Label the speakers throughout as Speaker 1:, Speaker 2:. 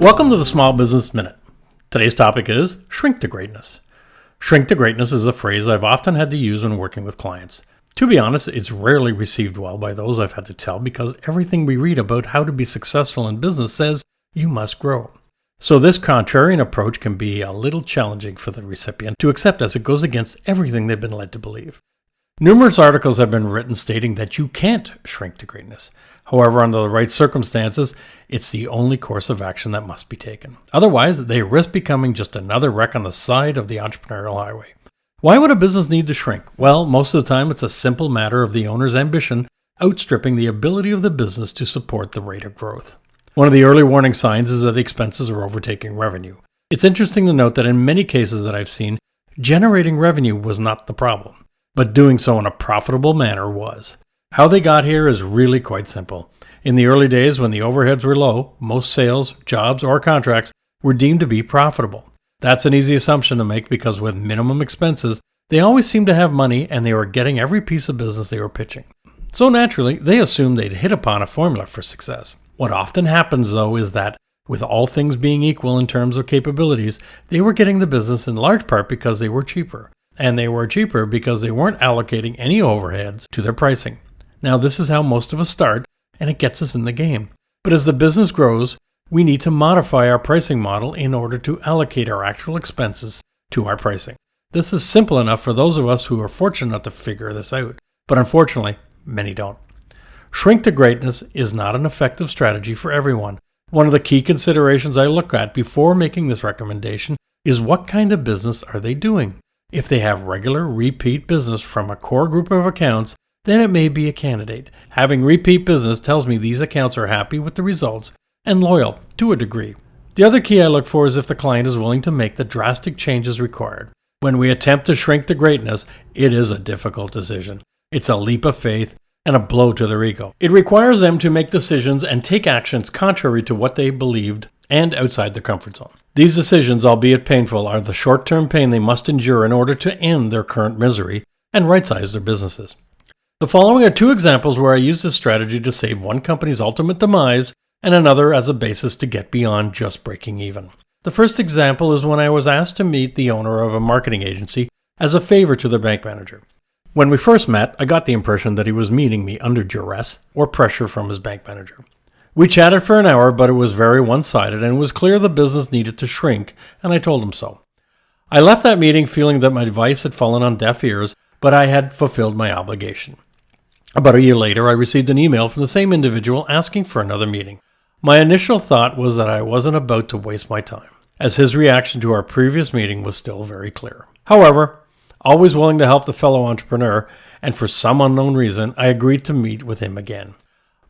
Speaker 1: Welcome to the Small Business Minute. Today's topic is shrink to greatness. Shrink to greatness is a phrase I've often had to use when working with clients. To be honest, it's rarely received well by those I've had to tell because everything we read about how to be successful in business says you must grow. So this contrarian approach can be a little challenging for the recipient to accept as it goes against everything they've been led to believe. Numerous articles have been written stating that you can't shrink to greatness. However, under the right circumstances, it's the only course of action that must be taken. Otherwise, they risk becoming just another wreck on the side of the entrepreneurial highway. Why would a business need to shrink? Well, most of the time, it's a simple matter of the owner's ambition outstripping the ability of the business to support the rate of growth. One of the early warning signs is that the expenses are overtaking revenue. It's interesting to note that in many cases that I've seen, generating revenue was not the problem, but doing so in a profitable manner was. How they got here is really quite simple. In the early days when the overheads were low, most sales, jobs, or contracts were deemed to be profitable. That's an easy assumption to make because with minimum expenses, they always seemed to have money and they were getting every piece of business they were pitching. So naturally, they assumed they'd hit upon a formula for success. What often happens though is that with all things being equal in terms of capabilities, they were getting the business in large part because they were cheaper. And they were cheaper because they weren't allocating any overheads to their pricing. Now this is how most of us start and it gets us in the game. But as the business grows, we need to modify our pricing model in order to allocate our actual expenses to our pricing. This is simple enough for those of us who are fortunate enough to figure this out, but unfortunately, many don't. Shrink to greatness is not an effective strategy for everyone. One of the key considerations I look at before making this recommendation is what kind of business are they doing? If they have regular repeat business from a core group of accounts, then it may be a candidate. Having repeat business tells me these accounts are happy with the results and loyal to a degree. The other key I look for is if the client is willing to make the drastic changes required. When we attempt to shrink to greatness, it is a difficult decision. It's a leap of faith and a blow to their ego. It requires them to make decisions and take actions contrary to what they believed and outside their comfort zone. These decisions, albeit painful, are the short-term pain they must endure in order to end their current misery and right-size their businesses. The following are two examples where I used this strategy to save one company's ultimate demise and another as a basis to get beyond just breaking even. The first example is when I was asked to meet the owner of a marketing agency as a favor to their bank manager. When we first met, I got the impression that he was meeting me under duress or pressure from his bank manager. We chatted for an hour, but it was very one-sided and it was clear the business needed to shrink, and I told him so. I left that meeting feeling that my advice had fallen on deaf ears, but I had fulfilled my obligation. About a year later, I received an email from the same individual asking for another meeting. My initial thought was that I wasn't about to waste my time, as his reaction to our previous meeting was still very clear. However, always willing to help the fellow entrepreneur, and for some unknown reason, I agreed to meet with him again.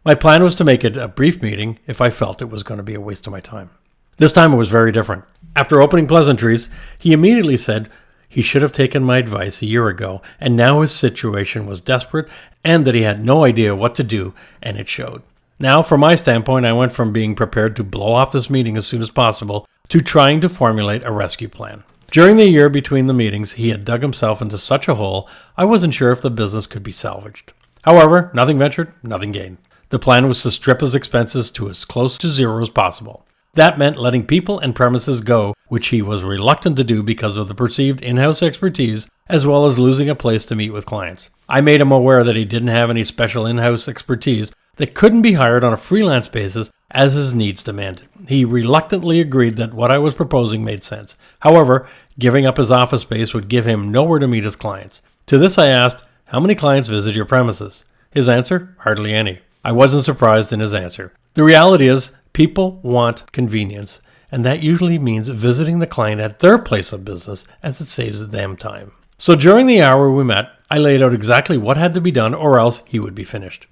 Speaker 1: My plan was to make it a brief meeting if I felt it was going to be a waste of my time. This time it was very different. After opening pleasantries, he immediately said he should have taken my advice a year ago, and now his situation was desperate and that he had no idea what to do, and it showed. Now, from my standpoint, I went from being prepared to blow off this meeting as soon as possible to trying to formulate a rescue plan. During the year between the meetings, he had dug himself into such a hole, I wasn't sure if the business could be salvaged. However, nothing ventured, nothing gained. The plan was to strip his expenses to as close to zero as possible. That meant letting people and premises go, which he was reluctant to do because of the perceived in-house expertise, as well as losing a place to meet with clients. I made him aware that he didn't have any special in-house expertise that couldn't be hired on a freelance basis as his needs demanded. He reluctantly agreed that what I was proposing made sense. However, giving up his office space would give him nowhere to meet his clients. To this I asked, "How many clients visit your premises?" His answer, "Hardly any." I wasn't surprised in his answer. The reality is, people want convenience, and that usually means visiting the client at their place of business as it saves them time. So during the hour we met, I laid out exactly what had to be done or else he would be finished.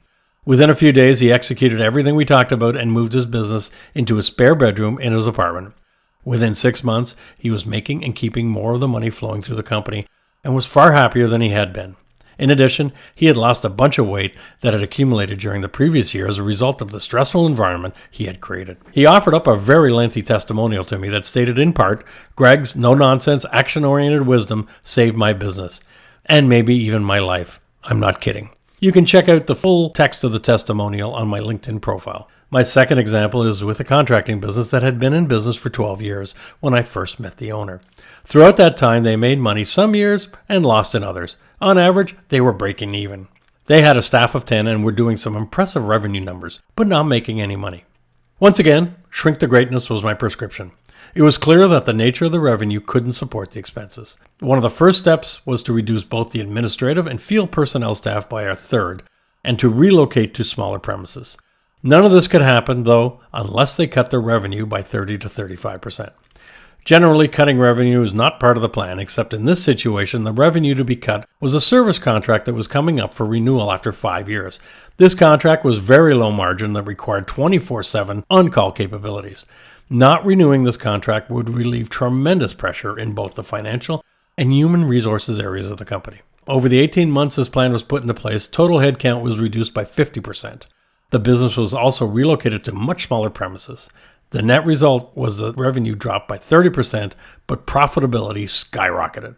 Speaker 1: Within a few days, he executed everything we talked about and moved his business into a spare bedroom in his apartment. Within 6 months, he was making and keeping more of the money flowing through the company and was far happier than he had been. In addition, he had lost a bunch of weight that had accumulated during the previous year as a result of the stressful environment he had created. He offered up a very lengthy testimonial to me that stated in part, "Greg's no-nonsense, action-oriented wisdom saved my business, and maybe even my life. I'm not kidding." You can check out the full text of the testimonial on my LinkedIn profile. My second example is with a contracting business that had been in business for 12 years when I first met the owner. Throughout that time, they made money some years and lost in others. On average, they were breaking even. They had a staff of 10 and were doing some impressive revenue numbers, but not making any money. Once again, shrink to greatness was my prescription. It was clear that the nature of the revenue couldn't support the expenses. One of the first steps was to reduce both the administrative and field personnel staff by a third and to relocate to smaller premises. None of this could happen, though, unless they cut their revenue by 30 to 35%. Generally, cutting revenue is not part of the plan, except in this situation, the revenue to be cut was a service contract that was coming up for renewal after 5 years. This contract was very low margin that required 24/7 on-call capabilities. Not renewing this contract would relieve tremendous pressure in both the financial and human resources areas of the company. Over the 18 months this plan was put into place, total headcount was reduced by 50%. The business was also relocated to much smaller premises. The net result was that revenue dropped by 30%, but profitability skyrocketed.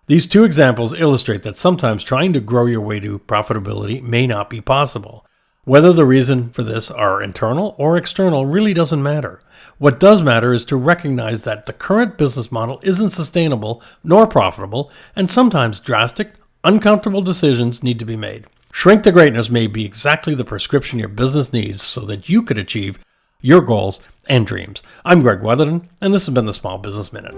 Speaker 1: These two examples illustrate that sometimes trying to grow your way to profitability may not be possible. Whether the reason for this are internal or external really doesn't matter. What does matter is to recognize that the current business model isn't sustainable nor profitable, and sometimes drastic, uncomfortable decisions need to be made. Shrink to greatness may be exactly the prescription your business needs so that you could achieve your goals and dreams. I'm Greg Weatherden, and this has been the Small Business Minute.